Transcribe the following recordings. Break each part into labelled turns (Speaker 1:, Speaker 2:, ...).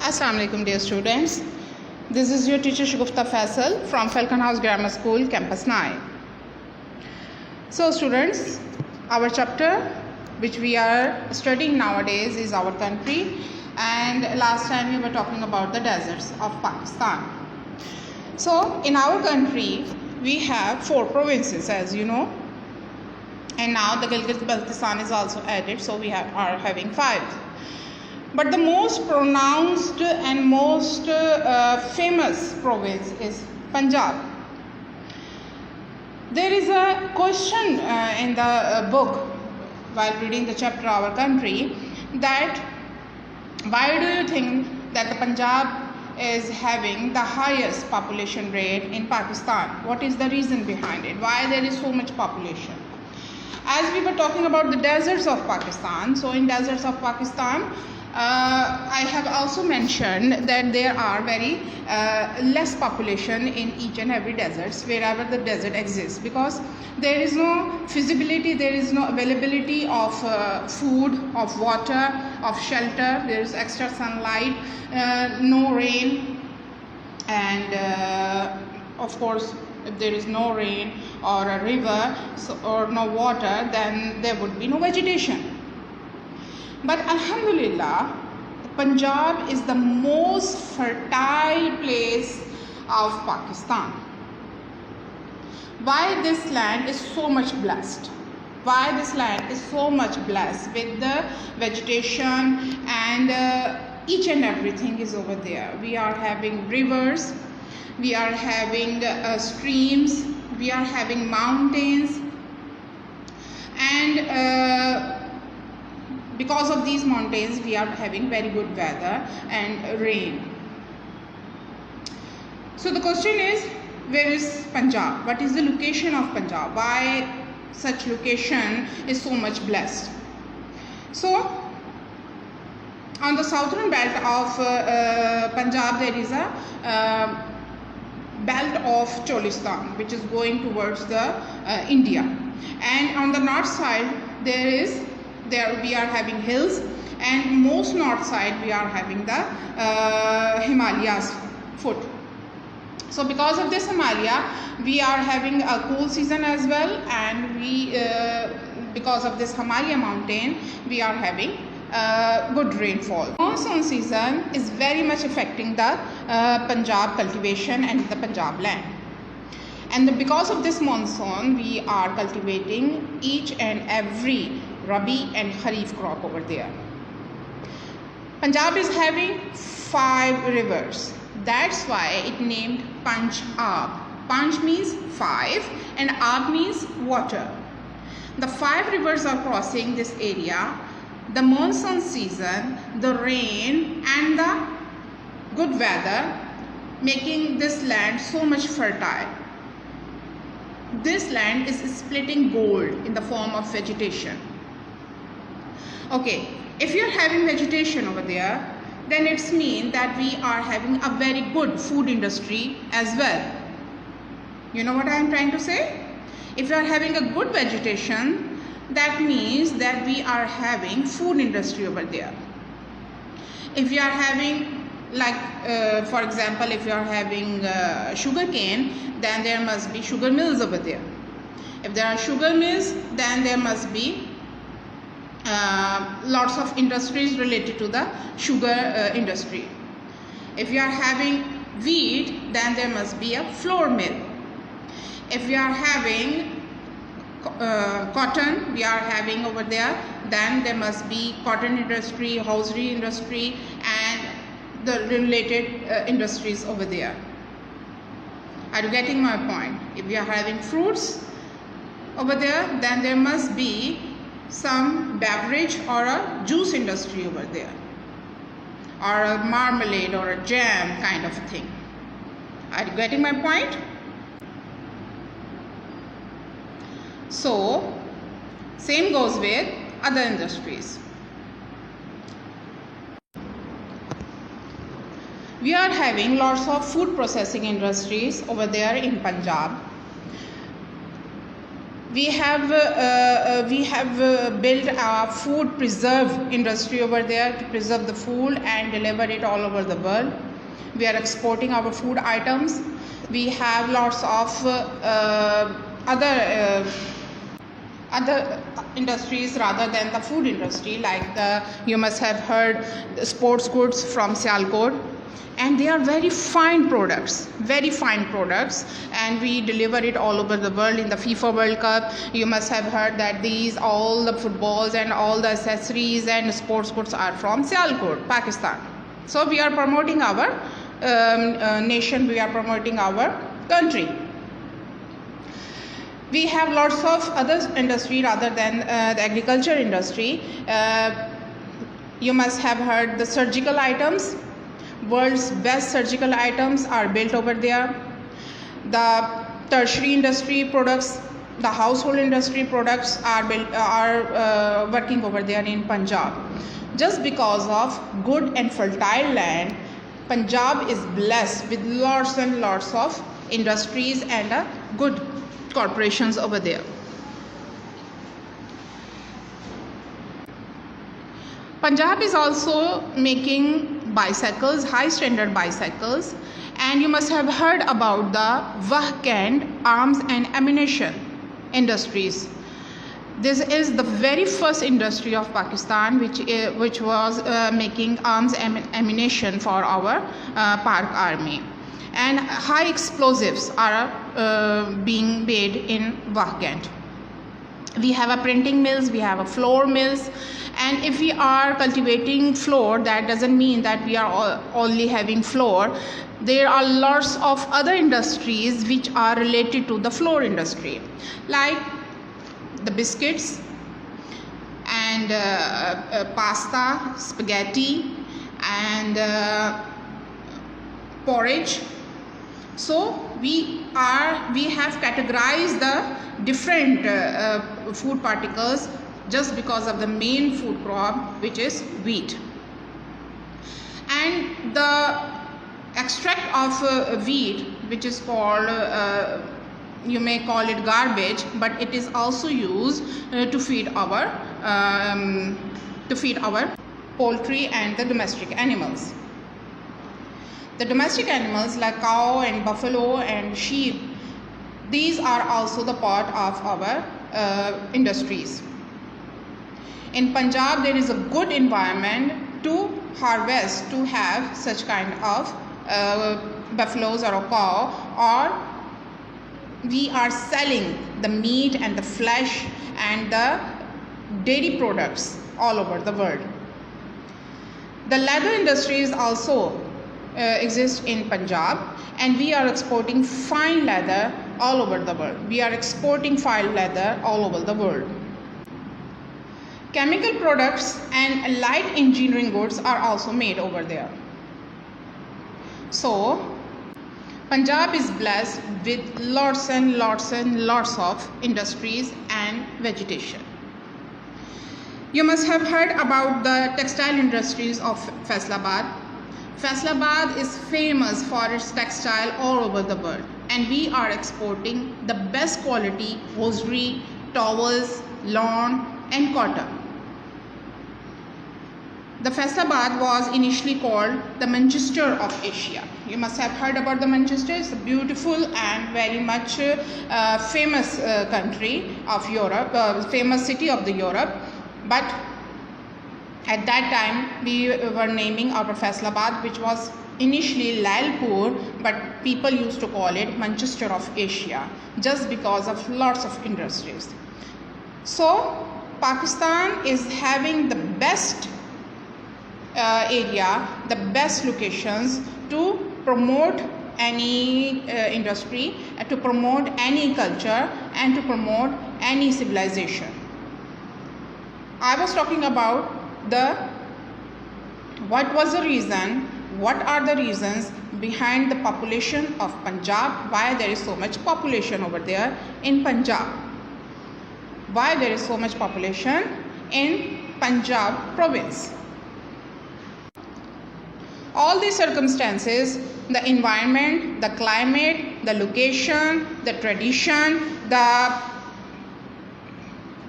Speaker 1: Assalamu alaikum dear students. This is your teacher Shagufta Faisal from Falcon House Grammar School, Campus 9. So students, our chapter which we are studying nowadays is our country, and last time we were talking about the deserts of Pakistan. So in our country we have 4 provinces, as you know, and now the Gilgit-Baltistan is also added, so we are having 5. But the most pronounced and most famous province is Punjab. There is a question in the book while reading the chapter Our Country, that why do you think that the Punjab is having the highest population rate in Pakistan? What is the reason behind it? Why there is so much population? As we were talking about the deserts of Pakistan, so in deserts of Pakistan, I have also mentioned that there are very less population in each and every deserts wherever the desert exists, because there is no feasibility, there is no availability of food, of water, of shelter, there is extra sunlight, no rain, and of course if there is no rain or a river or no water, then there would be no vegetation. But Alhamdulillah, Punjab is the most fertile place of Pakistan. Why this land is so much blessed? Why this land is so much blessed with the vegetation and each and everything is over there. We are having rivers, we are having streams, we are having mountains, and because of these mountains we are having very good weather and rain. So the question is, where is Punjab? What is the location of Punjab? Why such location is so much blessed? So on the southern belt of Punjab there is a belt of Cholistan which is going towards the India, and on the north side there we are having hills, and most north side we are having the Himalayas foot. So because of this Himalaya we are having a cool season as well, and we because of this Himalaya mountain we are having good rainfall. Monsoon season is very much affecting the Punjab cultivation and the Punjab land, and because of this monsoon we are cultivating each and every Rabi and Kharif crop over there. Punjab is having 5 rivers. That's why it named Punjab. Panj means 5 and Ab means water. The 5 rivers are crossing this area. The monsoon season, the rain and the good weather making this land so much fertile. This land is splitting gold in the form of vegetation. Okay, if you are having vegetation over there, then it's mean that we are having a very good food industry as well. You know what I am trying to say? If you are having a good vegetation, that means that we are having food industry over there. If you are having, like for example, if you are having sugar cane, then there must be sugar mills over there. If there are sugar mills, then there must be lots of industries related to the sugar industry. If you are having wheat, then there must be a flour mill. If we are having cotton, we are having over there, then there must be cotton industry, hosiery industry, and the related industries over there. Are you getting my point? If we are having fruits over there, then there must be some beverage or a juice industry over there, or a marmalade or a jam kind of thing. Are you getting my point? So same goes with other industries. We are having lots of food processing industries over there in Punjab. We have built a food preserve industry over there to preserve the food and deliver it all over the world. We are exporting our food items. We have lots of other industries rather than the food industry, like you must have heard the sports goods from Sialkot, and they are very fine products, and we deliver it all over the world. In the FIFA World Cup, you must have heard that all the footballs and all the accessories and sports goods are from Sialkot, Pakistan. So we are promoting our nation, we are promoting our country. We have lots of other industry rather than the agriculture industry. You must have heard the surgical items. World's best surgical items are built over there. The tertiary industry products, the household industry products are working over there in Punjab. Just because of good and fertile land, Punjab is blessed with lots and lots of industries and good corporations over there. Punjab is also making bicycles, high standard bicycles, and you must have heard about the Vahkand arms and ammunition industries. This is the very first industry of Pakistan which was making arms and ammunition for our Pak Army. And high explosives are being made in Vahkand. We have a printing mills, we have a flour mills, and if we are cultivating flour, that doesn't mean that we are only having flour. There are lots of other industries which are related to the flour industry, like the biscuits and pasta, spaghetti, and porridge. So we have categorized the different food particles just because of the main food crop, which is wheat. And the extract of wheat, which is called you may call it garbage, but it is also used to feed our poultry and the domestic animals. The domestic animals like cow and buffalo and sheep, these are also the part of our industries. In Punjab, there is a good environment to harvest, to have such kind of buffaloes or a cow, or we are selling the meat and the flesh and the dairy products all over the world. The leather industries also exist in Punjab, and we are exporting fine leather all over the world. We are exporting fine leather all over the world. Chemical products and light engineering goods are also made over there. So Punjab is blessed with lots and lots and lots of industries and vegetation. You must have heard about the textile industries of Faisalabad. Faisalabad is famous for its textile all over the world, and we are exporting the best quality hosiery, towels, lawn and cotton. The Faisalabad was initially called the Manchester of Asia. You must have heard about the Manchester. It's a beautiful and very much famous country of Europe, famous city of the Europe. But at that time we were naming our Faisalabad, which was initially Lalpur, but people used to call it Manchester of Asia just because of lots of industries. So Pakistan is having the best area, the best locations to promote any industry, to promote any culture and to promote any civilization. I was talking about what are the reasons behind the population of Punjab, why there is so much population over there in Punjab, why there is so much population in Punjab province. All these circumstances, the environment, the climate, the location, the tradition, the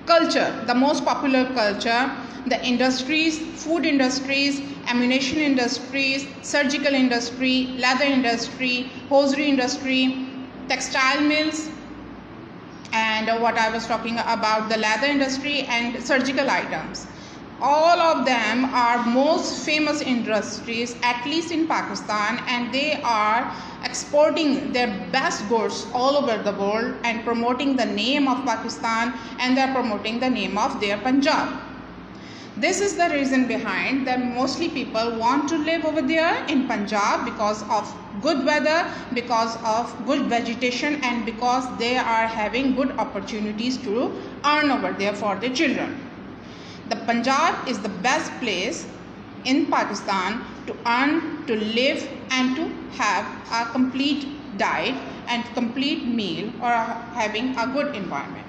Speaker 1: Culture, the most popular culture, the industries, food industries, ammunition industries, surgical industry, leather industry, hosiery industry, textile mills, and what I was talking about, the leather industry and surgical items. All of them are most famous industries, at least in Pakistan, and they are exporting their best goods all over the world and promoting the name of Pakistan, and they are promoting the name of their Punjab. This is the reason behind that mostly people want to live over there in Punjab, because of good weather, because of good vegetation, and because they are having good opportunities to earn over there for their children. The Punjab is the best place in Pakistan to earn, to live, and to have a complete diet and complete meal, or having a good environment.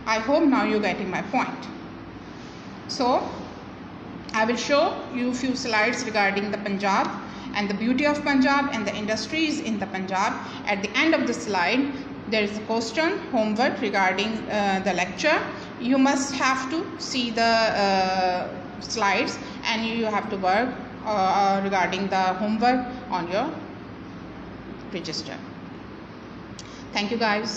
Speaker 1: I hope now you're getting my point. So I will show you a few slides regarding the Punjab and the beauty of Punjab and the industries in the Punjab. At the end of the slide, there is a question, homework regarding the lecture. You must have to see the slides, and you have to work regarding the homework on your register. Thank you guys.